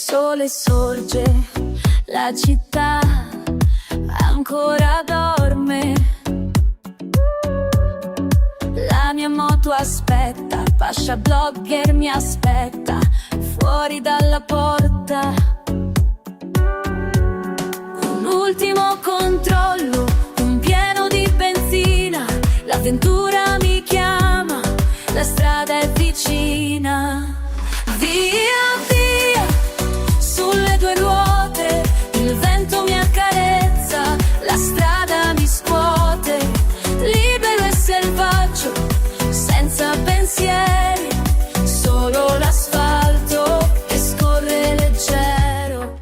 sole sorge, la città ancora dorme. La mia moto aspetta, Pascia blogger mi aspetta fuori dalla porta. Un ultimo controllo, un pieno di benzina, l'avventura mi chiama, la strada è vicina. Via, via, sulle due ruote, il vento mi accarezza, la strada mi scuote, libero e selvaggio, senza pensieri, solo l'asfalto che scorre leggero.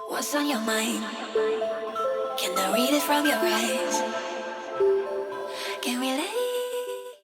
What's on your mind? Can I read it from your eyes?